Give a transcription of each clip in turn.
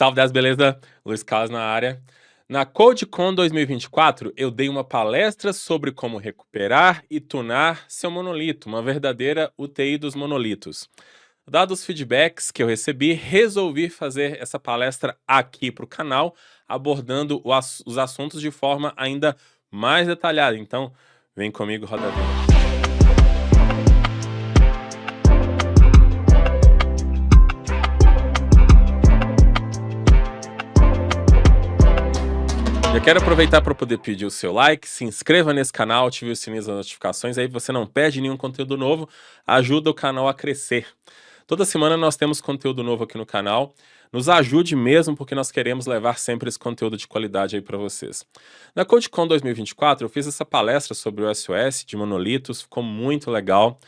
Salve 10, beleza? Luiz Carlos na área. Na CodeCon 2024, eu dei uma palestra sobre como recuperar e tunar seu monolito, uma verdadeira UTI dos monolitos. Dados os feedbacks que eu recebi, resolvi fazer essa palestra aqui para o canal, abordando os assuntos de forma ainda mais detalhada. Então, vem comigo, roda a vinheta. Já quero aproveitar para poder pedir o seu like, se inscreva nesse canal, ative o sininho das notificações, aí você não perde nenhum conteúdo novo, ajuda o canal a crescer. Toda semana nós temos conteúdo novo aqui no canal, nos ajude mesmo porque nós queremos levar sempre esse conteúdo de qualidade aí para vocês. Na CodeCon 2024 eu fiz essa palestra sobre o SOS de monolitos, ficou muito legal,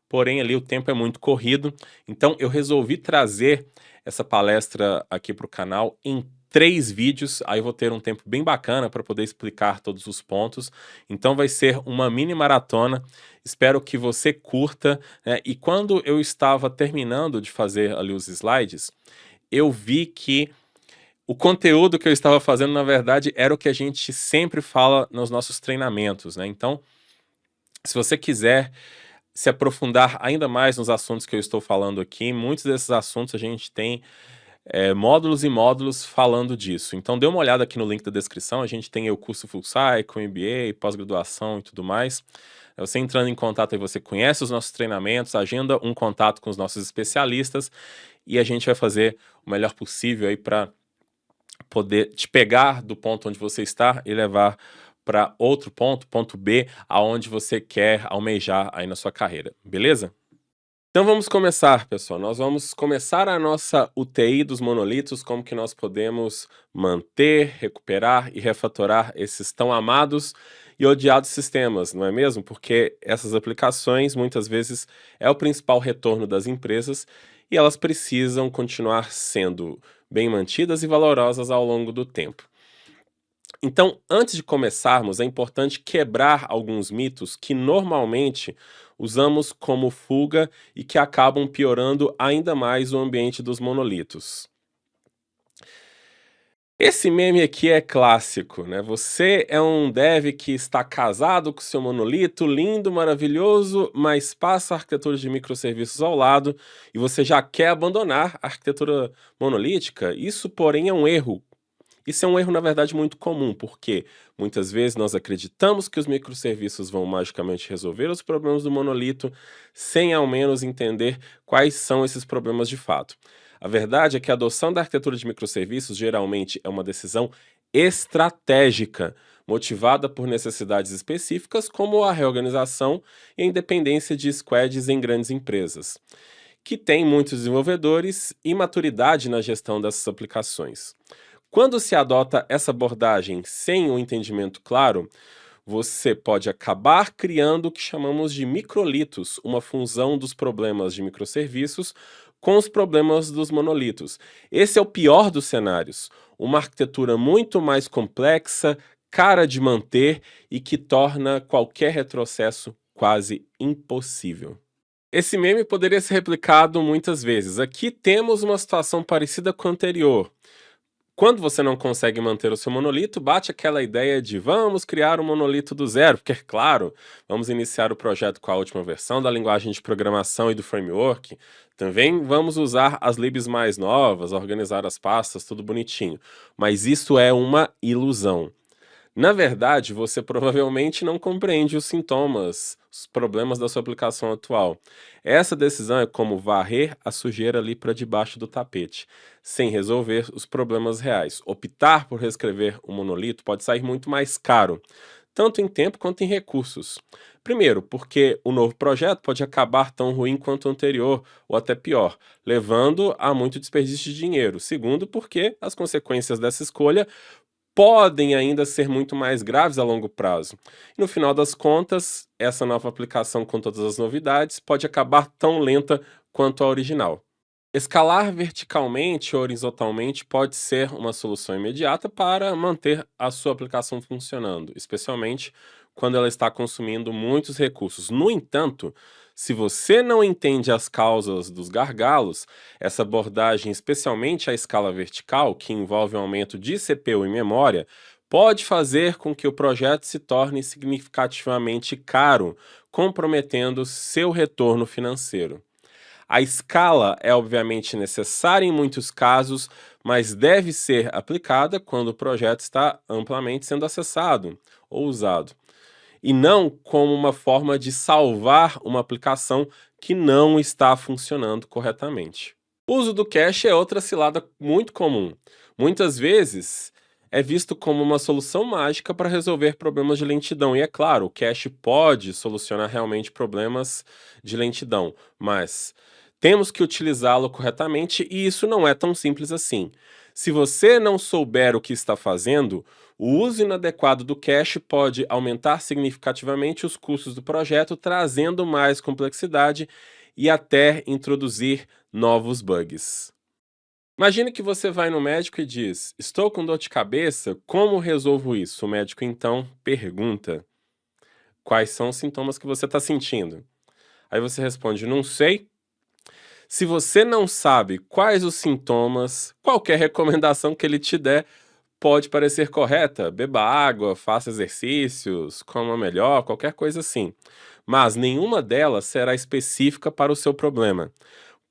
porém ali o tempo é muito corrido, então eu resolvi trazer essa palestra aqui para o canal em 3 vídeos, aí eu vou ter um tempo bem bacana para poder explicar todos os pontos, então vai ser uma mini maratona, espero que você curta, né? E quando eu estava terminando de fazer ali os slides, eu vi que o conteúdo que eu estava fazendo, na verdade, era o que a gente sempre fala nos nossos treinamentos, né? Então, se você quiser se aprofundar ainda mais nos assuntos que eu estou falando aqui, muitos desses assuntos a gente tem módulos e módulos falando disso. Então dê uma olhada aqui no link da descrição, a gente tem o curso Full Cycle, MBA, pós-graduação e tudo mais. Você entrando em contato aí, você conhece os nossos treinamentos, agenda um contato com os nossos especialistas e a gente vai fazer o melhor possível aí para poder te pegar do ponto onde você está e levar para outro ponto, ponto B, aonde você quer almejar aí na sua carreira, beleza? Então vamos começar, pessoal. Nós vamos começar a nossa UTI dos monolitos, como que nós podemos manter, recuperar e refatorar esses tão amados e odiados sistemas, não é mesmo? Porque essas aplicações, muitas vezes, é o principal retorno das empresas e elas precisam continuar sendo bem mantidas e valorosas ao longo do tempo. Então, antes de começarmos, é importante quebrar alguns mitos que normalmente usamos como fuga e que acabam piorando ainda mais o ambiente dos monolitos. Esse meme aqui é clássico, né? Você é um dev que está casado com seu monolito, lindo, maravilhoso, mas passa a arquitetura de microserviços ao lado e você já quer abandonar a arquitetura monolítica. Isso, porém, é um erro. Isso é um erro, na verdade, muito comum, porque muitas vezes nós acreditamos que os microserviços vão magicamente resolver os problemas do monolito, sem ao menos entender quais são esses problemas de fato. A verdade é que a adoção da arquitetura de microserviços geralmente é uma decisão estratégica, motivada por necessidades específicas, como a reorganização e a independência de squads em grandes empresas, que têm muitos desenvolvedores e maturidade na gestão dessas aplicações. Quando se adota essa abordagem sem um entendimento claro, você pode acabar criando o que chamamos de microlitos, uma fusão dos problemas de microserviços com os problemas dos monolitos. Esse é o pior dos cenários, uma arquitetura muito mais complexa, cara de manter e que torna qualquer retrocesso quase impossível. Esse meme poderia ser replicado muitas vezes. Aqui temos uma situação parecida com a anterior. Quando você não consegue manter o seu monolito, bate aquela ideia de vamos criar um monolito do zero, porque, claro, vamos iniciar o projeto com a última versão da linguagem de programação e do framework. Também vamos usar as libs mais novas, organizar as pastas, tudo bonitinho. Mas isso é uma ilusão. Na verdade, você provavelmente não compreende os sintomas, os problemas da sua aplicação atual. Essa decisão é como varrer a sujeira ali para debaixo do tapete, sem resolver os problemas reais. Optar por reescrever um monolito pode sair muito mais caro, tanto em tempo quanto em recursos. Primeiro, porque o novo projeto pode acabar tão ruim quanto o anterior, ou até pior, levando a muito desperdício de dinheiro. Segundo, porque as consequências dessa escolha podem ainda ser muito mais graves a longo prazo. E no final das contas, essa nova aplicação com todas as novidades pode acabar tão lenta quanto a original. Escalar verticalmente ou horizontalmente pode ser uma solução imediata para manter a sua aplicação funcionando, especialmente quando ela está consumindo muitos recursos. No entanto, Se você não entende as causas dos gargalos, essa abordagem, especialmente à escala vertical, que envolve o aumento de CPU e memória, pode fazer com que o projeto se torne significativamente caro, comprometendo seu retorno financeiro. A escala é obviamente necessária em muitos casos, mas deve ser aplicada quando o projeto está amplamente sendo acessado ou usado, e não como uma forma de salvar uma aplicação que não está funcionando corretamente. O uso do cache é outra cilada muito comum. Muitas vezes é visto como uma solução mágica para resolver problemas de lentidão. E é claro, o cache pode solucionar realmente problemas de lentidão, mas temos que utilizá-lo corretamente e isso não é tão simples assim. Se você não souber o que está fazendo, o uso inadequado do cache pode aumentar significativamente os custos do projeto, trazendo mais complexidade e até introduzir novos bugs. Imagine que você vai no médico e diz: "Estou com dor de cabeça, como resolvo isso?" O médico então pergunta: "Quais são os sintomas que você está sentindo?" Aí você responde: "Não sei." Se você não sabe quais os sintomas, qualquer recomendação que ele te der pode parecer correta. Beba água, faça exercícios, coma melhor, qualquer coisa assim. Mas nenhuma delas será específica para o seu problema.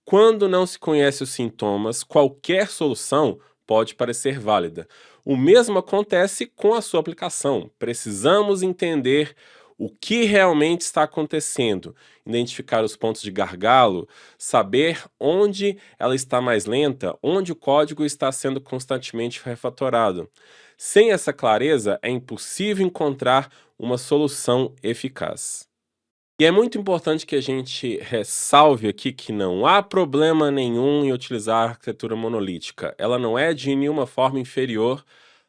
Quando não se conhece os sintomas, qualquer solução pode parecer válida. O mesmo acontece com a sua aplicação. Precisamos entender o que realmente está acontecendo, identificar os pontos de gargalo, saber onde ela está mais lenta, onde o código está sendo constantemente refatorado. Sem essa clareza, é impossível encontrar uma solução eficaz. E é muito importante que a gente ressalve aqui que não há problema nenhum em utilizar a arquitetura monolítica. Ela não é de nenhuma forma inferior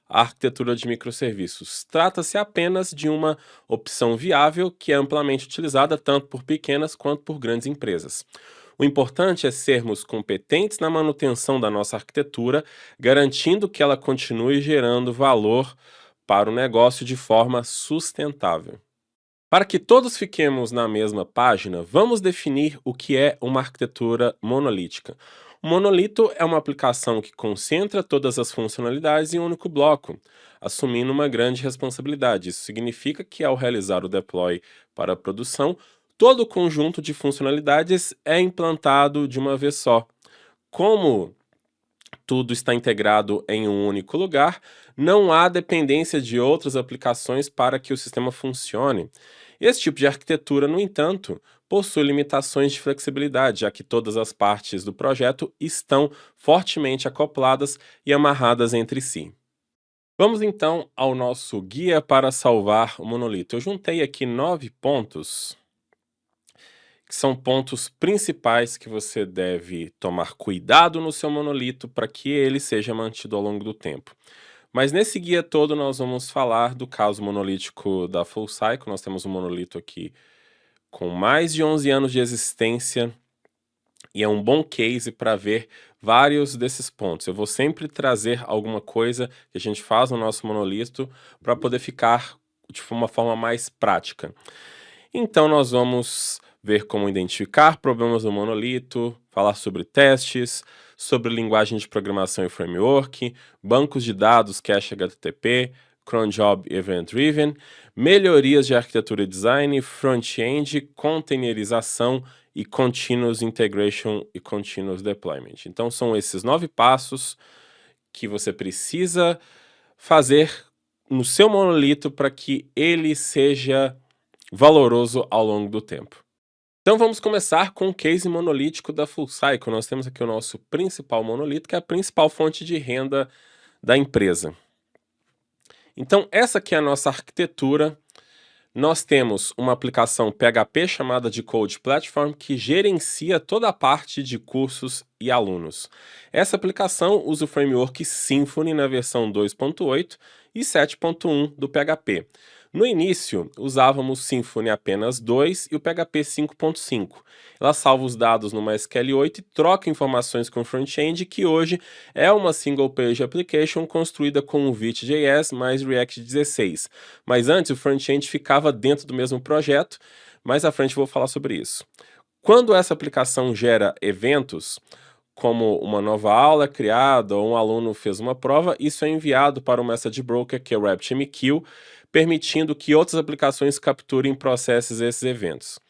à arquitetura de microserviços. Trata-se apenas de uma opção viável que é amplamente utilizada tanto por pequenas quanto por grandes empresas. O importante é sermos competentes na manutenção da nossa arquitetura, garantindo que ela continue gerando valor para o negócio de forma sustentável. Para que todos fiquemos na mesma página, vamos definir o que é uma arquitetura monolítica. Um monolito é uma aplicação que concentra todas as funcionalidades em um único bloco, assumindo uma grande responsabilidade. Isso significa que, ao realizar o deploy para a produção, todo o conjunto de funcionalidades é implantado de uma vez só. Como tudo está integrado em um único lugar, não há dependência de outras aplicações para que o sistema funcione. Esse tipo de arquitetura, no entanto, possui limitações de flexibilidade, já que todas as partes do projeto estão fortemente acopladas e amarradas entre si. Vamos então ao nosso guia para salvar o monolito. Eu juntei aqui 9 pontos que são pontos principais que você deve tomar cuidado no seu monolito para que ele seja mantido ao longo do tempo. Mas nesse guia todo nós vamos falar do caso monolítico da Full Cycle. Nós temos um monolito aqui com mais de 11 anos de existência e é um bom case para ver vários desses pontos. Eu vou sempre trazer alguma coisa que a gente faz no nosso monolito para poder ficar de uma forma mais prática. Então nós vamos ver como identificar problemas no monolito, falar sobre testes, sobre linguagem de programação e framework, bancos de dados, cache HTTP, cron job e event driven, melhorias de arquitetura e design, front-end, containerização e continuous integration e continuous deployment. Então são esses 9 passos que você precisa fazer no seu monolito para que ele seja valoroso ao longo do tempo. Então vamos começar com o case monolítico da Full Cycle. Nós temos aqui o nosso principal monolito, que é a principal fonte de renda da empresa. Então essa aqui é a nossa arquitetura. Nós temos uma aplicação PHP chamada de Code Platform que gerencia toda a parte de cursos e alunos. Essa aplicação usa o framework Symfony na versão 2.8 e 7.1 do PHP. No início, usávamos Symfony apenas 2 e o PHP 5.5. Ela salva os dados no MySQL 8 e troca informações com o front-end, que hoje é uma single page application construída com o Vite.js mais React 16. Mas antes o front-end ficava dentro do mesmo projeto, Mais à frente eu vou falar sobre isso. Quando essa aplicação gera eventos, como uma nova aula é criada ou um aluno fez uma prova, isso é enviado para o Message Broker, que é o RabbitMQ, permitindo que outras aplicações capturem e processem esses eventos.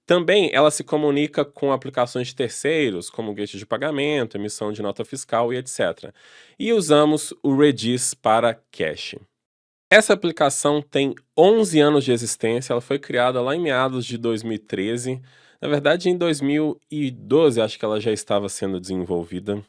Também ela se comunica com aplicações de terceiros, como gateway de pagamento, emissão de nota fiscal e etc. E usamos o Redis para cache. Essa aplicação tem 11 anos de existência, ela foi criada lá em meados de 2013. Na verdade, em 2012, acho que ela já estava sendo desenvolvida.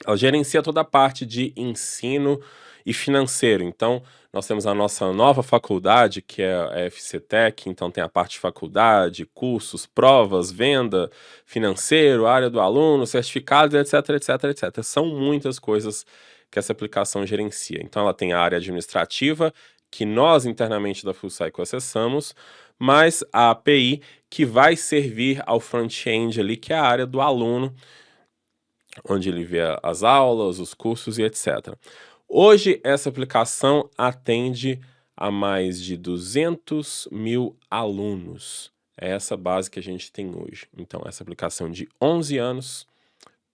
Ela gerencia toda a parte de ensino e financeiro. Então, nós temos a nossa nova faculdade, que é a FCTech. Então, tem a parte de faculdade, cursos, provas, venda, financeiro, área do aluno, certificados, etc, etc, etc. São muitas coisas que essa aplicação gerencia. Então, ela tem a área administrativa, que nós internamente da Full Cycle acessamos, mas a API que vai servir ao front-end ali, que é a área do aluno, onde ele vê as aulas, os cursos e etc. Hoje, essa aplicação atende a mais de 200 mil alunos. É essa base que a gente tem hoje. Então, essa aplicação de 11 anos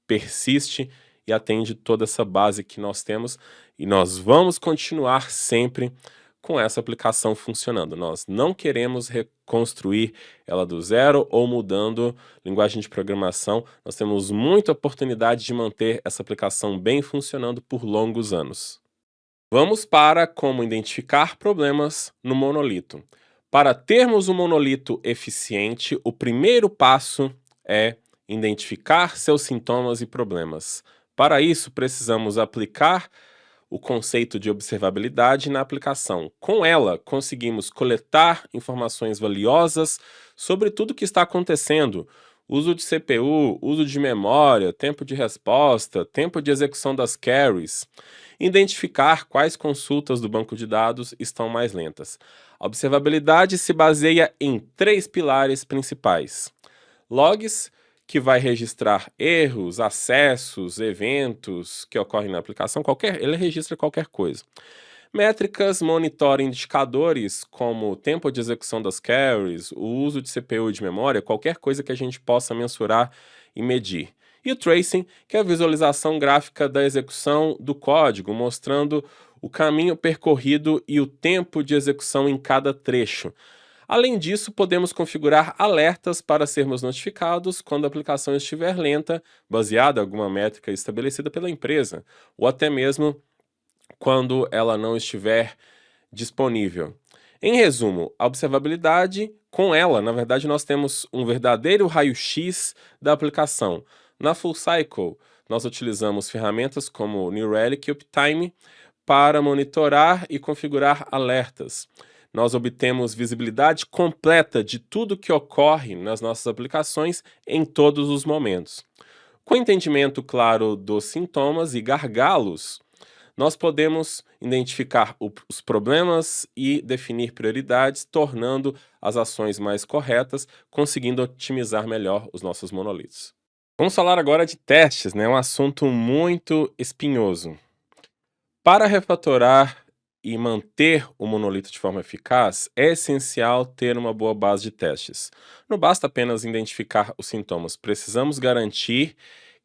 persiste e atende toda essa base que nós temos, e nós vamos continuar sempre com essa aplicação funcionando. Nós não queremos reconstruir ela do zero ou mudando linguagem de programação. Nós temos muita oportunidade de manter essa aplicação bem funcionando por longos anos. Vamos para como identificar problemas no monolito. Para termos um monolito eficiente, o primeiro passo é identificar seus sintomas e problemas. Para isso, precisamos aplicar o conceito de observabilidade na aplicação. Com ela, conseguimos coletar informações valiosas sobre tudo o que está acontecendo: uso de CPU, uso de memória, tempo de resposta, tempo de execução das queries, identificar quais consultas do banco de dados estão mais lentas. A observabilidade se baseia em 3 pilares principais: logs, que vai registrar erros, acessos, eventos que ocorrem na aplicação, ele registra qualquer coisa. Métricas monitora indicadores como o tempo de execução das queries, o uso de CPU e de memória, qualquer coisa que a gente possa mensurar e medir. E o tracing, que é a visualização gráfica da execução do código, mostrando o caminho percorrido e o tempo de execução em cada trecho. Além disso, podemos configurar alertas para sermos notificados quando a aplicação estiver lenta, baseada em alguma métrica estabelecida pela empresa, ou até mesmo quando ela não estiver disponível. Em resumo, a observabilidade, com ela, na verdade, nós temos um verdadeiro raio-x da aplicação. Na Full Cycle, nós utilizamos ferramentas como New Relic e Uptime para monitorar e configurar alertas. Nós obtemos visibilidade completa de tudo que ocorre nas nossas aplicações em todos os momentos. Com entendimento claro dos sintomas e gargalos, nós podemos identificar os problemas e definir prioridades, tornando as ações mais corretas, conseguindo otimizar melhor os nossos monolitos. Vamos falar agora de testes, né? Um assunto muito espinhoso. Para refatorar e manter o monolito de forma eficaz, é essencial ter uma boa base de testes. Não basta apenas identificar os sintomas, precisamos garantir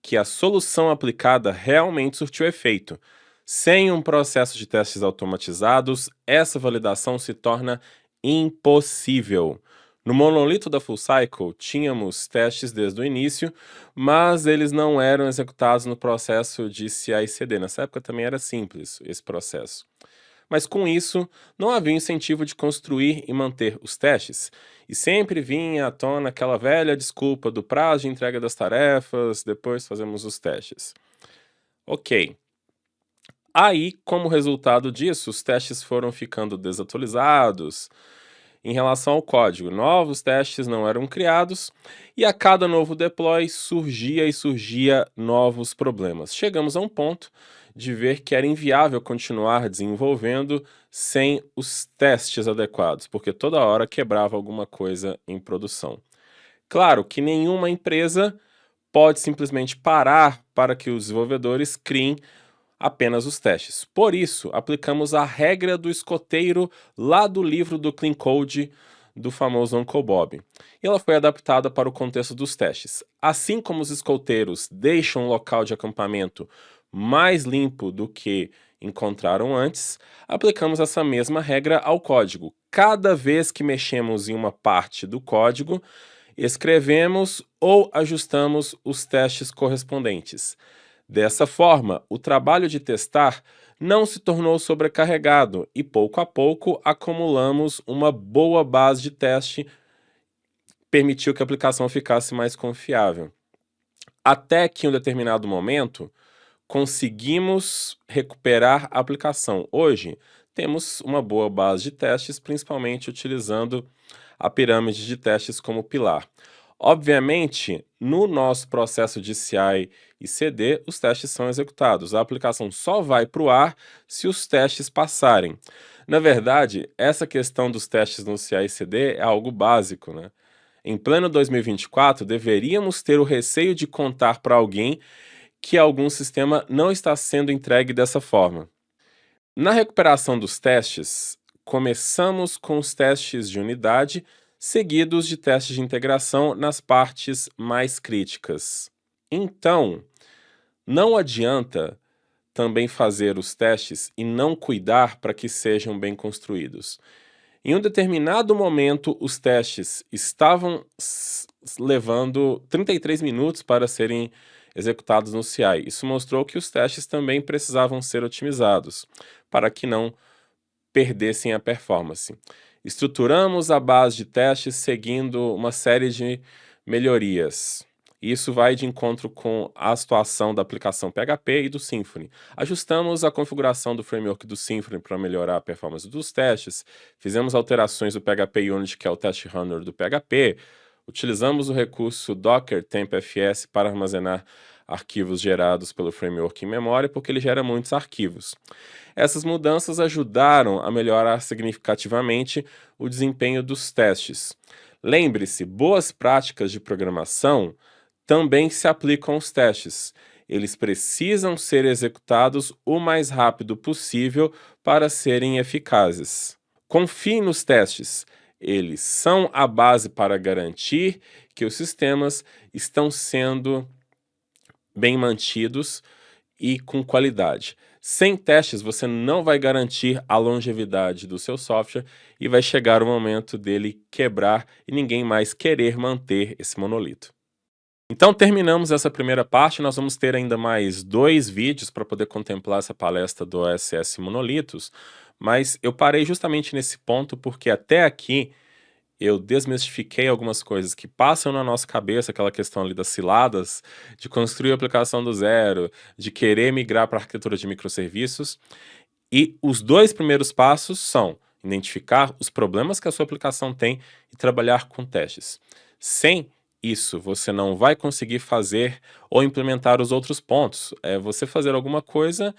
que a solução aplicada realmente surtiu efeito. Sem um processo de testes automatizados, essa validação se torna impossível. No monolito da Full Cycle, tínhamos testes desde o início, mas eles não eram executados no processo de CI/CD. Nessa época também era simples esse processo. Mas com isso, não havia incentivo de construir e manter os testes, e sempre vinha à tona aquela velha desculpa do prazo de entrega das tarefas, depois fazemos os testes. Ok. Aí, como resultado disso, os testes foram ficando desatualizados em relação ao código. Novos testes não eram criados e a cada novo deploy surgia novos problemas. Chegamos a um ponto de ver que era inviável continuar desenvolvendo sem os testes adequados, porque toda hora quebrava alguma coisa em produção. Claro que nenhuma empresa pode simplesmente parar para que os desenvolvedores criem apenas os testes. Por isso, aplicamos a regra do escoteiro lá do livro do Clean Code do famoso Uncle Bob. E ela foi adaptada para o contexto dos testes. Assim como os escolteiros deixam o local de acampamento mais limpo do que encontraram antes, aplicamos essa mesma regra ao código. Cada vez que mexemos em uma parte do código, escrevemos ou ajustamos os testes correspondentes. Dessa forma, o trabalho de testar não se tornou sobrecarregado e, pouco a pouco, acumulamos uma boa base de teste, permitiu que a aplicação ficasse mais confiável. Até que em um determinado momento, conseguimos recuperar a aplicação. Hoje, temos uma boa base de testes, principalmente utilizando a pirâmide de testes como pilar. Obviamente, no nosso processo de CI e CD, os testes são executados. A aplicação só vai para o ar se os testes passarem. Na verdade, essa questão dos testes no CI e CD é algo básico, né? Em pleno 2024, deveríamos ter o receio de contar para alguém que algum sistema não está sendo entregue dessa forma. Na recuperação dos testes, começamos com os testes de unidade, seguidos de testes de integração nas partes mais críticas. Então, não adianta também fazer os testes e não cuidar para que sejam bem construídos. Em um determinado momento, os testes estavam levando 33 minutos para serem executados no CI. Isso mostrou que os testes também precisavam ser otimizados, para que não perdessem a performance. Estruturamos a base de testes seguindo uma série de melhorias. Isso vai de encontro com a situação da aplicação PHP e do Symfony. Ajustamos a configuração do framework do Symfony para melhorar a performance dos testes, fizemos alterações do PHP Unit, que é o test runner do PHP, utilizamos o recurso Docker Temp-fs para armazenar arquivos gerados pelo framework em memória, porque ele gera muitos arquivos. Essas mudanças ajudaram a melhorar significativamente o desempenho dos testes. Lembre-se, boas práticas de programação também se aplicam aos testes. Eles precisam ser executados o mais rápido possível para serem eficazes. Confie nos testes. Eles são a base para garantir que os sistemas estão sendo bem mantidos e com qualidade. Sem testes, você não vai garantir a longevidade do seu software e vai chegar o momento dele quebrar e ninguém mais querer manter esse monolito. Então terminamos essa primeira parte, nós vamos ter ainda mais 2 vídeos para poder contemplar essa palestra do OSS Monolitos, mas eu parei justamente nesse ponto porque até aqui eu desmistifiquei algumas coisas que passam na nossa cabeça, aquela questão ali das ciladas, de construir a aplicação do zero, de querer migrar para a arquitetura de microserviços. E os 2 primeiros passos são identificar os problemas que a sua aplicação tem e trabalhar com testes. Sem isso, você não vai conseguir fazer ou implementar os outros pontos. É você fazer alguma coisa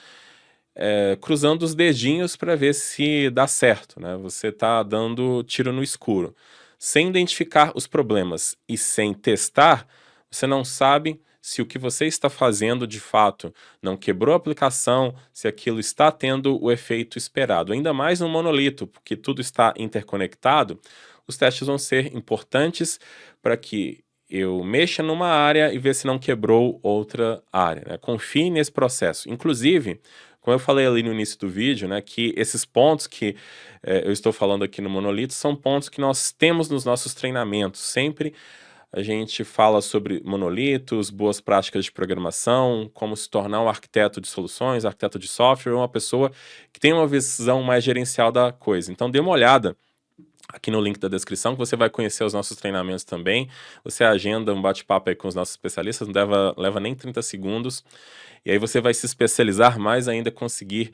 cruzando os dedinhos para ver se dá certo, né? Você está dando tiro no escuro. Sem identificar os problemas e sem testar, você não sabe se o que você está fazendo de fato não quebrou a aplicação, se aquilo está tendo o efeito esperado. Ainda mais no monolito, porque tudo está interconectado, os testes vão ser importantes para que eu mexa numa área e ver se não quebrou outra área, né? Confie nesse processo. Inclusive, como eu falei ali no início do vídeo, né, que esses pontos que eu estou falando aqui no monolito são pontos que nós temos nos nossos treinamentos. Sempre a gente fala sobre monolitos, boas práticas de programação, como se tornar um arquiteto de soluções, arquiteto de software, uma pessoa que tem uma visão mais gerencial da coisa. Então dê uma olhada aqui no link da descrição, que você vai conhecer os nossos treinamentos também. Você agenda um bate-papo aí com os nossos especialistas, não leva nem 30 segundos. E aí você vai se especializar mais ainda, conseguir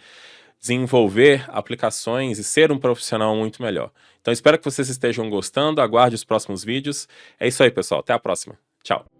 desenvolver aplicações e ser um profissional muito melhor. Então espero que vocês estejam gostando, aguarde os próximos vídeos. É isso aí, pessoal. Até a próxima. Tchau.